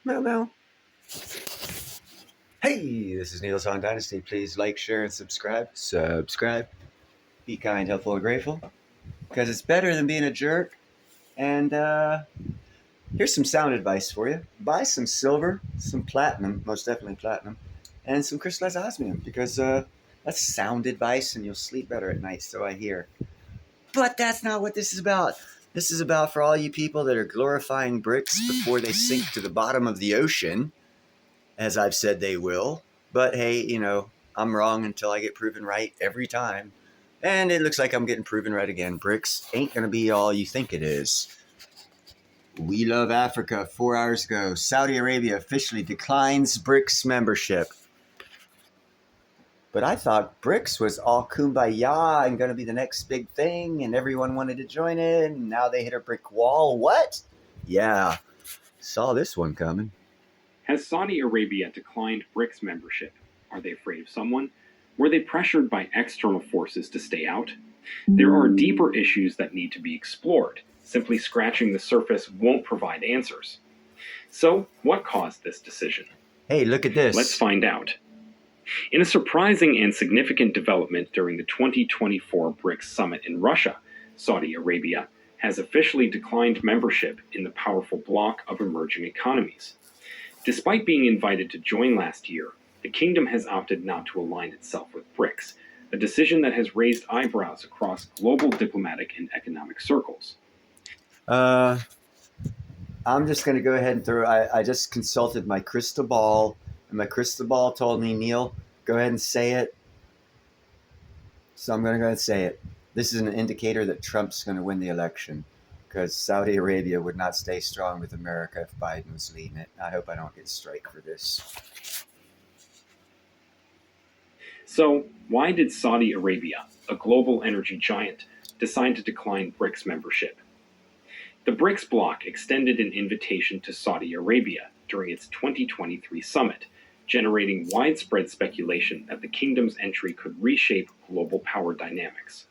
Meow meow. Hey, this is Neil Song Dynasty. Please like, share, and subscribe. Subscribe. Be kind, helpful, and grateful. Because it's better than being a jerk. And here's some sound advice for you. Buy some silver, some platinum, most definitely platinum, and some crystallized osmium. Because that's sound advice and you'll sleep better at night, so I hear. But that's not what this is about. This is about for all you people that are glorifying BRICS before they sink to the bottom of the ocean, as I've said they will. But hey, I'm wrong until I get proven right every time. And it looks like I'm getting proven right again. BRICS ain't going to be all you think it is. We love Africa. 4 hours ago, Saudi Arabia officially declines BRICS membership. But I thought BRICS was all kumbaya and going to be the next big thing, and everyone wanted to join it, and now they hit a brick wall. What? Yeah, saw this one coming. Has Saudi Arabia declined BRICS membership? Are they afraid of someone? Were they pressured by external forces to stay out? There are deeper issues that need to be explored. Simply scratching the surface won't provide answers. So, what caused this decision? Hey, look at this. Let's find out. In a surprising and significant development during the 2024 BRICS summit in Russia, Saudi Arabia has officially declined membership in the powerful bloc of emerging economies. Despite being invited to join last year, the kingdom has opted not to align itself with BRICS, a decision that has raised eyebrows across global diplomatic and economic circles. I'm just going to go ahead and throw. I just consulted my crystal ball, and my crystal ball told me, Neil, go ahead and say it. So I'm going to go ahead and say it. This is an indicator that Trump's going to win the election, because Saudi Arabia would not stay strong with America if Biden was leading it. I hope I don't get strike for this. So, why did Saudi Arabia, a global energy giant, decide to decline BRICS membership? The BRICS bloc extended an invitation to Saudi Arabia during its 2023 summit, generating widespread speculation that the kingdom's entry could reshape global power dynamics.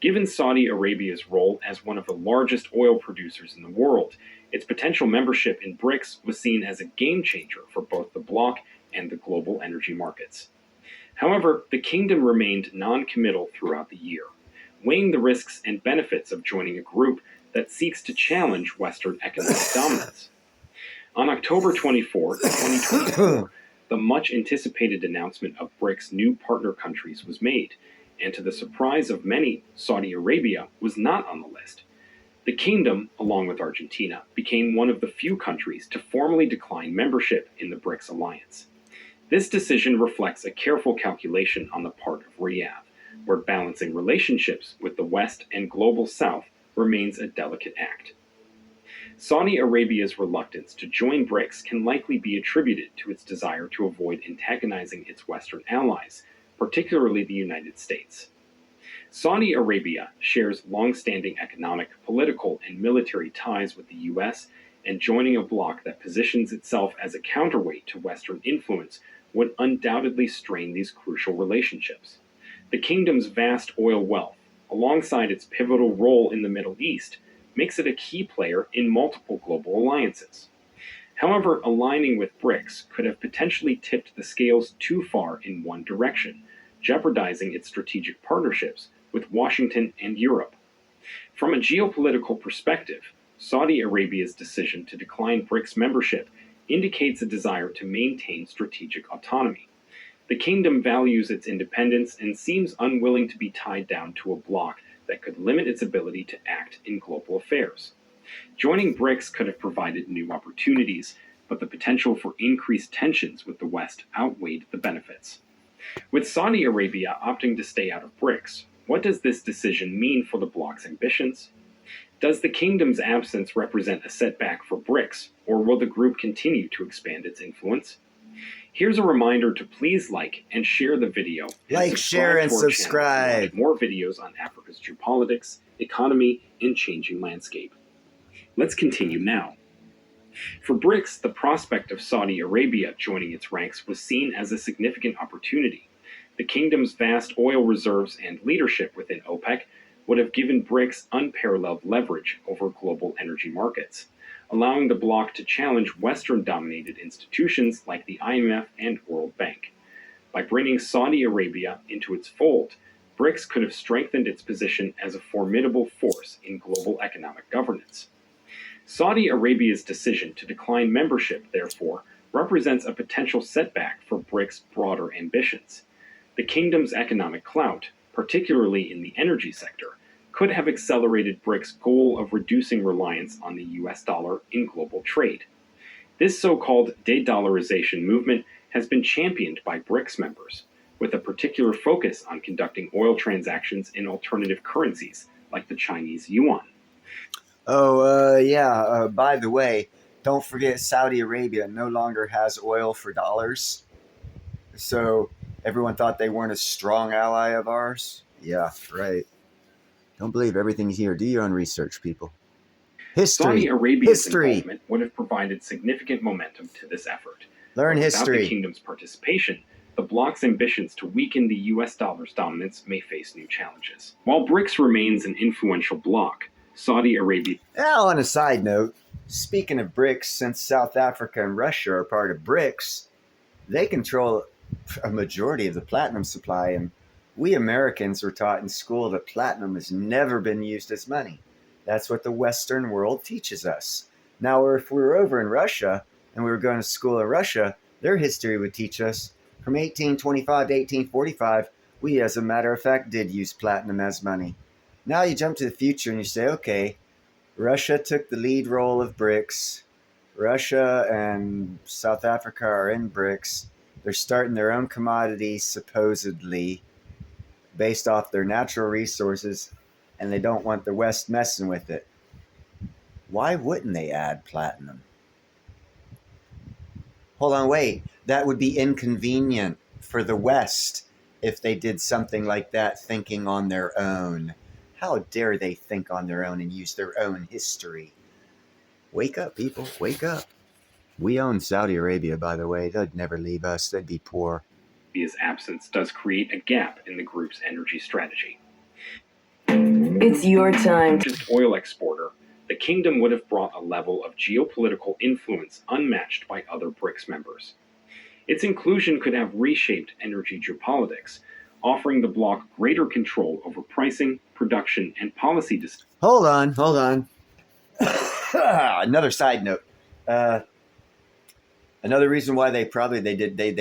Given Saudi Arabia's role as one of the largest oil producers in the world, its potential membership in BRICS was seen as a game changer for both the bloc and the global energy markets. However, the kingdom remained non-committal throughout the year, weighing the risks and benefits of joining a group that seeks to challenge Western economic dominance. On October 24, 2024, the much-anticipated announcement of BRICS' new partner countries was made, and to the surprise of many, Saudi Arabia was not on the list. The kingdom, along with Argentina, became one of the few countries to formally decline membership in the BRICS alliance. This decision reflects a careful calculation on the part of Riyadh, where balancing relationships with the West and global South remains a delicate act. Saudi Arabia's reluctance to join BRICS can likely be attributed to its desire to avoid antagonizing its Western allies, particularly the United States. Saudi Arabia shares long-standing economic, political, and military ties with the U.S., and joining a bloc that positions itself as a counterweight to Western influence would undoubtedly strain these crucial relationships. The kingdom's vast oil wealth, alongside its pivotal role in the Middle East, makes it a key player in multiple global alliances. However, aligning with BRICS could have potentially tipped the scales too far in one direction, jeopardizing its strategic partnerships with Washington and Europe. From a geopolitical perspective, Saudi Arabia's decision to decline BRICS membership indicates a desire to maintain strategic autonomy. The kingdom values its independence and seems unwilling to be tied down to a bloc that could limit its ability to act in global affairs. Joining BRICS could have provided new opportunities, but the potential for increased tensions with the West outweighed the benefits. With Saudi Arabia opting to stay out of BRICS, what does this decision mean for the bloc's ambitions? Does the kingdom's absence represent a setback for BRICS, or will the group continue to expand its influence? Here's a reminder to please like and share the video. Like, share, and subscribe. More videos on Africa's geopolitics, economy, and changing landscape. Let's continue now. For BRICS, the prospect of Saudi Arabia joining its ranks was seen as a significant opportunity. The kingdom's vast oil reserves and leadership within OPEC would have given BRICS unparalleled leverage over global energy markets. allowing the bloc to challenge Western-dominated institutions like the IMF and World Bank. By bringing Saudi Arabia into its fold, BRICS could have strengthened its position as a formidable force in global economic governance. Saudi Arabia's decision to decline membership, therefore, represents a potential setback for BRICS' broader ambitions. The kingdom's economic clout, particularly in the energy sector, could have accelerated BRICS' goal of reducing reliance on the US dollar in global trade. This so-called de-dollarization movement has been championed by BRICS members, with a particular focus on conducting oil transactions in alternative currencies, like the Chinese yuan. Oh, yeah. By the way, don't forget Saudi Arabia no longer has oil for dollars. So everyone thought they weren't a strong ally of ours. Yeah, right. Don't believe everything you hear. Do your own research, people. Saudi History. Arabia's History. involvement would have provided significant momentum to this effort. Learn But without the history. kingdom's participation, the bloc's ambitions to weaken the US dollar's dominance may face new challenges. While BRICS remains an influential bloc, Saudi Arabia. Now, on a side note, speaking of BRICS, since South Africa and Russia are part of BRICS, they control a majority of the platinum supply, and we Americans were taught in school that platinum has never been used as money. That's what the Western world teaches us. Now, if we were over in Russia and we were going to school in Russia, their history would teach us from 1825 to 1845, we, as a matter of fact, did use platinum as money. Now you jump to the future and you say, okay, Russia took the lead role of BRICS. Russia and South Africa are in BRICS. They're starting their own commodities, supposedly, based off their natural resources, and they don't want the West messing with it. Why wouldn't they add platinum? Hold on, wait. That would be inconvenient for the West if they did something like that thinking on their own. How dare they think on their own and use their own history? Wake up, people. Wake up. We own Saudi Arabia, by the way. They'd never leave us. They'd be poor. Arabia's absence does create a gap in the group's energy strategy. It's your time. Largest oil exporter, the kingdom would have brought a level of geopolitical influence unmatched by other BRICS members. Its inclusion could have reshaped energy geopolitics, offering the bloc greater control over pricing, production, and policy decisions. Hold on. Another side note. Another reason why they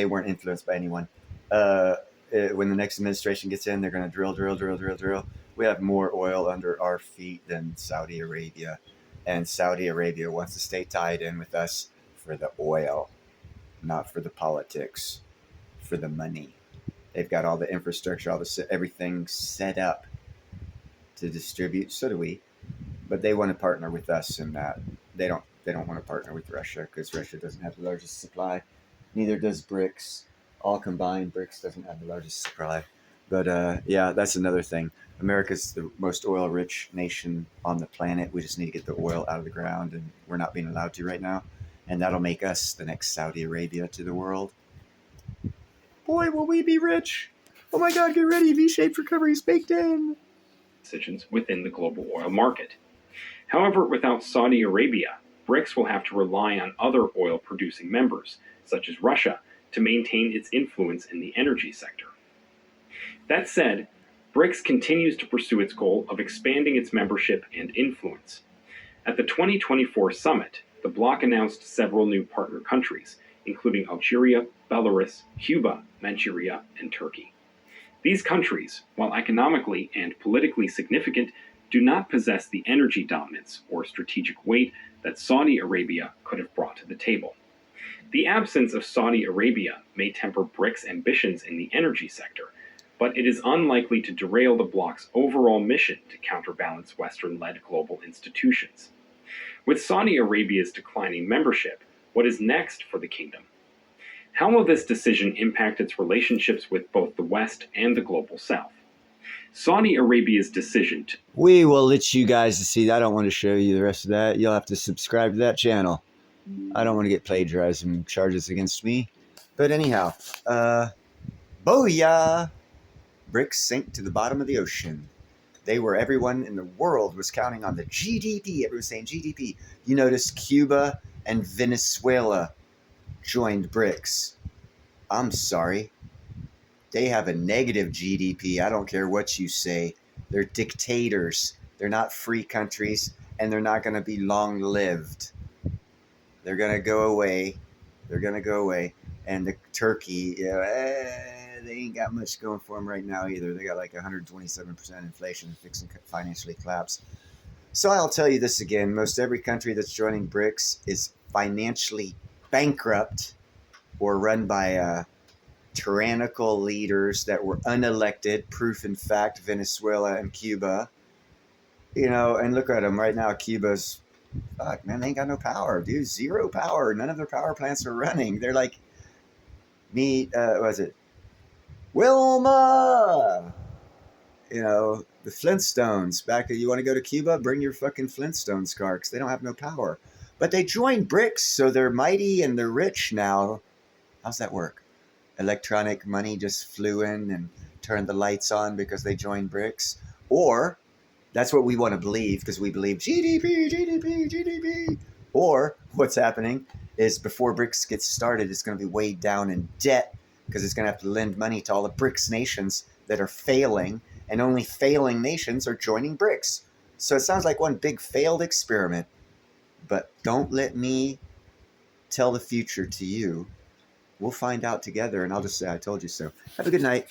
weren't influenced by anyone. When the next administration gets in, they're going to drill. We have more oil under our feet than Saudi Arabia, and Saudi Arabia wants to stay tied in with us for the oil, not for the politics, for the money. They've got all the infrastructure, everything set up to distribute. So do we, but they want to partner with us in that. They don't want to partner with Russia because Russia doesn't have the largest supply. Neither does BRICS. All combined, BRICS doesn't have the largest supply. But yeah, that's another thing. America's the most oil-rich nation on the planet. We just need to get the oil out of the ground, and we're not being allowed to right now. And that'll make us the next Saudi Arabia to the world. Boy, will we be rich! Oh my God, get ready! V-shaped recovery is baked in! Decisions within the global oil market. However, without Saudi Arabia, BRICS will have to rely on other oil-producing members, such as Russia, to maintain its influence in the energy sector. That said, BRICS continues to pursue its goal of expanding its membership and influence. At the 2024 summit, the bloc announced several new partner countries, including Algeria, Belarus, Cuba, Manchuria, and Turkey. These countries, while economically and politically significant, do not possess the energy dominance or strategic weight that Saudi Arabia could have brought to the table. The absence of Saudi Arabia may temper BRICS' ambitions in the energy sector, but it is unlikely to derail the bloc's overall mission to counterbalance Western-led global institutions. With Saudi Arabia's declining membership, what is next for the kingdom? How will this decision impact its relationships with both the West and the global South? Saudi Arabia's decision to... We will let you guys see. I don't want to show you the rest of that. You'll have to subscribe to that channel. I don't want to get plagiarism charges against me. But anyhow, booyah! BRICS sink to the bottom of the ocean. They were, everyone in the world was counting on the GDP. Everyone was saying GDP. You notice Cuba and Venezuela joined BRICS. I'm sorry. They have a negative GDP. I don't care what you say. They're dictators. They're not free countries, and they're not going to be long lived. They're going to go away. They're going to go away. And the Turkey, they ain't got much going for them right now either. They got like 127% inflation and fixing financially collapse. So I'll tell you this again. Most every country that's joining BRICS is financially bankrupt or run by tyrannical leaders that were unelected. Proof in fact, Venezuela and Cuba. And look at them right now. Cuba's, fuck, man, they ain't got no power, dude. Zero power. None of their power plants are running. They're like, what was it? Wilma! The Flintstones. You want to go to Cuba? Bring your fucking Flintstones car, because they don't have no power. But they joined BRICS, so they're mighty and they're rich now. How's that work? Electronic money just flew in and turned the lights on because they joined BRICS? Or that's what we want to believe, because we believe GDP, GDP, GDP. Or what's happening is before BRICS gets started, it's going to be weighed down in debt, because it's going to have to lend money to all the BRICS nations that are failing, and only failing nations are joining BRICS. So it sounds like one big failed experiment. But don't let me tell the future to you. We'll find out together, and I'll just say I told you so. Have a good night.